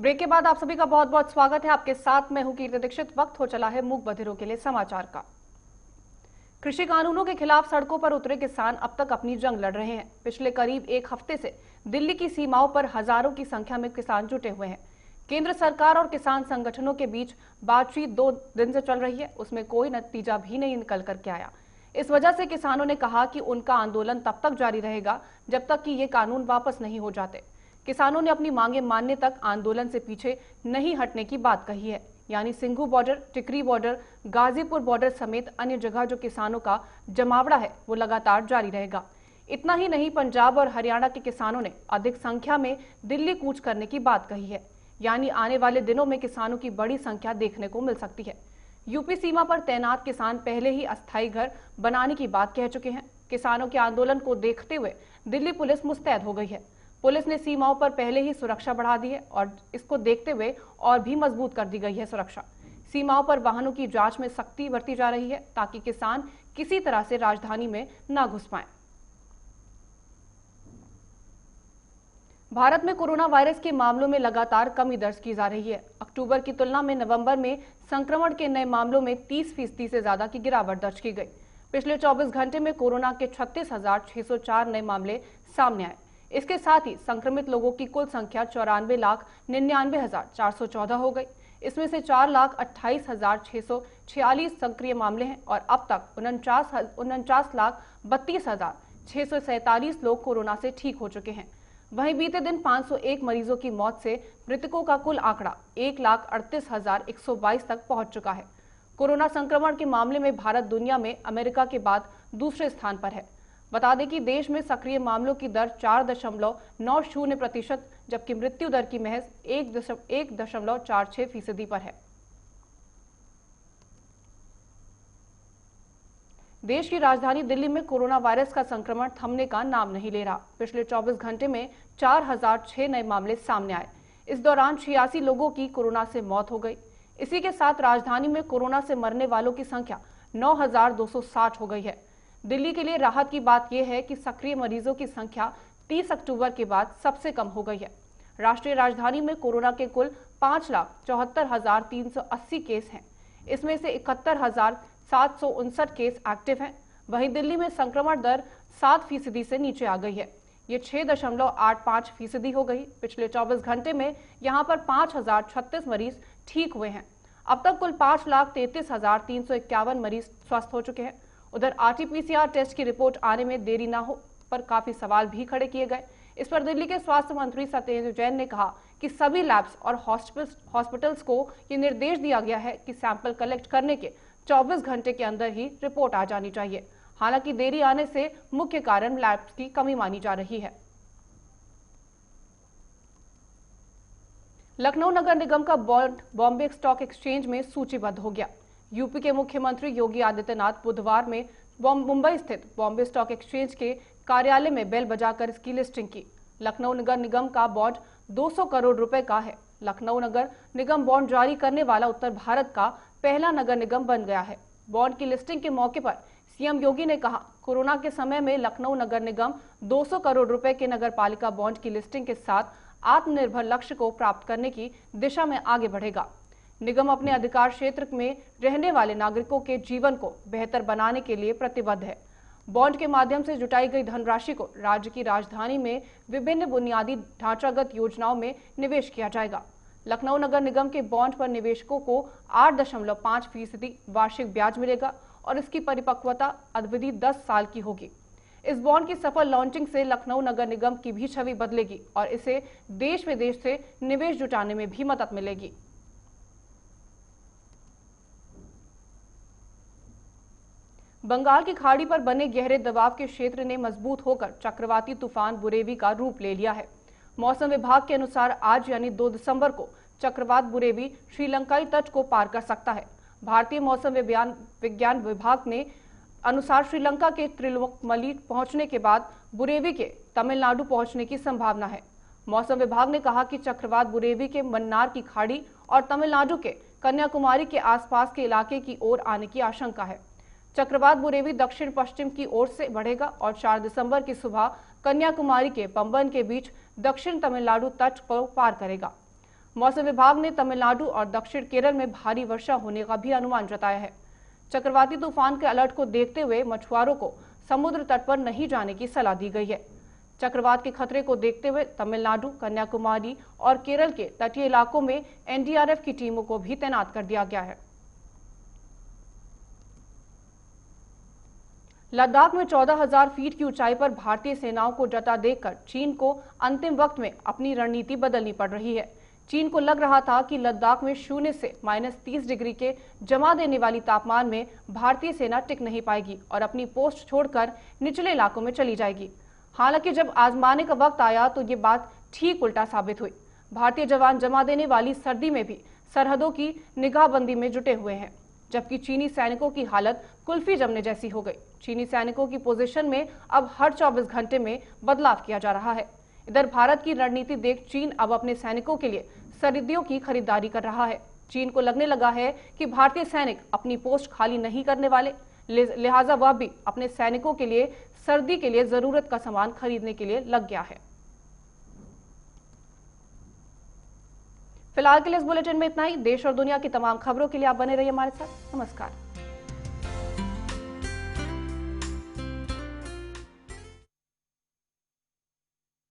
Break के बाद आप सभी का बहुत बहुत स्वागत है। आपके साथ मैं हूं कीर्ति दीक्षित। वक्त हो चला है मूक बधिरों के लिए समाचार का। कृषि कानूनों के खिलाफ सड़कों पर उतरे किसान अब तक अपनी जंग लड़ रहे हैं। पिछले करीब एक हफ्ते से दिल्ली की सीमाओं पर हजारों की संख्या में किसान जुटे हुए हैं। केंद्र सरकार और किसान संगठनों के बीच बातचीत 2 दिन से चल रही है, उसमें कोई नतीजा भी नहीं निकल करके आया। इस वजह से किसानों ने कहा कि उनका आंदोलन तब तक जारी रहेगा जब तक कि ये कानून वापस नहीं हो जाते। किसानों ने अपनी मांगे मानने तक आंदोलन से पीछे नहीं हटने की बात कही है। यानी सिंघू बॉर्डर, टिकरी बॉर्डर, गाजीपुर बॉर्डर समेत अन्य जगह जो किसानों का जमावड़ा है वो लगातार जारी रहेगा। इतना ही नहीं, पंजाब और हरियाणा के किसानों ने अधिक संख्या में दिल्ली कूच करने की बात कही है। यानी आने वाले दिनों में किसानों की बड़ी संख्या देखने को मिल सकती है। यूपी सीमा पर तैनात किसान पहले ही अस्थायी घर बनाने की बात कह चुके हैं। किसानों के आंदोलन को देखते हुए दिल्ली पुलिस मुस्तैद हो गई है। पुलिस ने सीमाओं पर पहले ही सुरक्षा बढ़ा दी है और इसको देखते हुए और भी मजबूत कर दी गई है सुरक्षा। सीमाओं पर वाहनों की जांच में सख्ती बरती जा रही है ताकि किसान किसी तरह से राजधानी में न घुस पाएं। भारत में कोरोना वायरस के मामलों में लगातार कमी दर्ज की जा रही है। अक्टूबर की तुलना में नवंबर में संक्रमण के नए मामलों में 30% से ज्यादा की गिरावट दर्ज की गई। पिछले 24 घंटे में कोरोना के 36,604 नए मामले सामने आए। इसके साथ ही संक्रमित लोगों की कुल संख्या 94,99,414 हो गई। इसमें से 4,28,646 सक्रिय मामले हैं और अब तक 49,32,647 लोग कोरोना से ठीक हो चुके हैं। वहीं बीते दिन 501 मरीजों की मौत से मृतकों का कुल आंकड़ा 1,38,122 तक पहुंच चुका है। कोरोना संक्रमण के मामले में भारत दुनिया में अमेरिका के बाद दूसरे स्थान पर है। बता दें कि देश में सक्रिय मामलों की दर 4.90% जबकि मृत्यु दर की महज 1.46% पर है। देश की राजधानी दिल्ली में कोरोना वायरस का संक्रमण थमने का नाम नहीं ले रहा। पिछले 24 घंटे में 4,006 नए मामले सामने आए। इस दौरान 86 लोगों की कोरोना से मौत हो गई। इसी के साथ राजधानी में कोरोना से मरने वालों की संख्या 9,260 हो गई है। दिल्ली के लिए राहत की बात यह है कि सक्रिय मरीजों की संख्या 30 अक्टूबर के बाद सबसे कम हो गई है। राष्ट्रीय राजधानी में कोरोना के कुल 5,74,380 केस हैं। इसमें से 71,759 केस एक्टिव हैं। वहीं दिल्ली में संक्रमण दर 7% से नीचे आ गई है। ये 6.85% हो गई। पिछले 24 घंटे में यहां पर 5,036 मरीज ठीक हुए हैं। अब तक कुल 5,33,351 मरीज स्वस्थ हो चुके हैं। उधर RT-PCR टेस्ट की रिपोर्ट आने में देरी न हो पर काफी सवाल भी खड़े किए गए। इस पर दिल्ली के स्वास्थ्य मंत्री सत्येंद्र जैन ने कहा कि सभी लैब्स और हॉस्पिटल्स को ये निर्देश दिया गया है कि सैंपल कलेक्ट करने के 24 घंटे के अंदर ही रिपोर्ट आ जानी चाहिए। हालांकि देरी आने से मुख्य कारण लैब्स की कमी मानी जा रही है। लखनऊ नगर निगम का बॉन्ड बॉम्बे स्टॉक एक्सचेंज में सूचीबद्ध हो गया। यूपी के मुख्यमंत्री योगी आदित्यनाथ बुधवार में मुंबई स्थित बॉम्बे स्टॉक एक्सचेंज के कार्यालय में बेल बजाकर इसकी लिस्टिंग की। लखनऊ नगर निगम का बॉन्ड 200 करोड़ रुपए का है। लखनऊ नगर निगम बॉन्ड जारी करने वाला उत्तर भारत का पहला नगर निगम बन गया है। बॉन्ड की लिस्टिंग के मौके पर सीएम योगी ने कहा, कोरोना के समय में लखनऊ नगर निगम 200 करोड़ रुपए के नगर पालिका बॉन्ड की लिस्टिंग के साथ आत्मनिर्भर लक्ष्य को प्राप्त करने की दिशा में आगे बढ़ेगा। निगम अपने अधिकार क्षेत्र में रहने वाले नागरिकों के जीवन को बेहतर बनाने के लिए प्रतिबद्ध है। बॉन्ड के माध्यम से जुटाई गई धनराशि को राज्य की राजधानी में विभिन्न बुनियादी ढांचागत योजनाओं में निवेश किया जाएगा। लखनऊ नगर निगम के बॉन्ड पर निवेशकों को 8.5% वार्षिक ब्याज मिलेगा और इसकी परिपक्वता अवधि 10 साल की होगी। इस बॉन्ड की सफल लॉन्चिंग से लखनऊ नगर निगम की भी छवि बदलेगी और इसे देश विदेश से निवेश जुटाने में भी मदद मिलेगी। बंगाल की खाड़ी पर बने गहरे दबाव के क्षेत्र ने मजबूत होकर चक्रवाती तूफान बुरेवी का रूप ले लिया है। मौसम विभाग के अनुसार आज यानी 2 दिसंबर को चक्रवात बुरेवी श्रीलंकाई तट को पार कर सकता है। भारतीय मौसम विज्ञान विभाग ने अनुसार श्रीलंका के त्रिलोकमली पहुंचने के बाद बुरेवी के तमिलनाडु पहुंचने की संभावना है। मौसम विभाग ने कहा कि चक्रवात बुरेवी के मन्नार की खाड़ी और तमिलनाडु के कन्याकुमारी के आसपास के इलाके की ओर आने की आशंका है। चक्रवात बुरेवी दक्षिण पश्चिम की ओर से बढ़ेगा और 4 दिसंबर की सुबह कन्याकुमारी के पंबन के बीच दक्षिण तमिलनाडु तट को पार करेगा। मौसम विभाग ने तमिलनाडु और दक्षिण केरल में भारी वर्षा होने का भी अनुमान जताया है। चक्रवाती तूफान के अलर्ट को देखते हुए मछुआरों को समुद्र तट पर नहीं जाने की सलाह दी गई है। चक्रवात के खतरे को देखते हुए तमिलनाडु, कन्याकुमारी और केरल के तटीय इलाकों में एनडीआरएफ की टीमों को भी तैनात कर दिया गया है। लद्दाख में 14,000 फीट की ऊंचाई पर भारतीय सेनाओं को डटा देखकर चीन को अंतिम वक्त में अपनी रणनीति बदलनी पड़ रही है। चीन को लग रहा था कि लद्दाख में 0 से -30 डिग्री के जमा देने वाली तापमान में भारतीय सेना टिक नहीं पाएगी और अपनी पोस्ट छोड़कर निचले इलाकों में चली जाएगी। हालांकि जब आजमाने का वक्त आया तो ये बात ठीक उल्टा साबित हुई। भारतीय जवान जमा देने वाली सर्दी में भी सरहदों की निगाहबंदी में जुटे हुए हैं, जबकि चीनी सैनिकों की हालत कुल्फी जमने जैसी हो गई। चीनी सैनिकों की पोजीशन में अब हर 24 घंटे में बदलाव किया जा रहा है। इधर भारत की रणनीति देख चीन अब अपने सैनिकों के लिए सर्दियों की खरीदारी कर रहा है। चीन को लगने लगा है कि भारतीय सैनिक अपनी पोस्ट खाली नहीं करने वाले, लिहाजा वह भी अपने सैनिकों के लिए सर्दी के लिए जरूरत का सामान खरीदने के लिए लग गया है। फिलहाल के लिए इस बुलेटिन में इतना ही। देश और दुनिया की तमाम खबरों के लिए आप बने रहिए हमारे साथ। नमस्कार।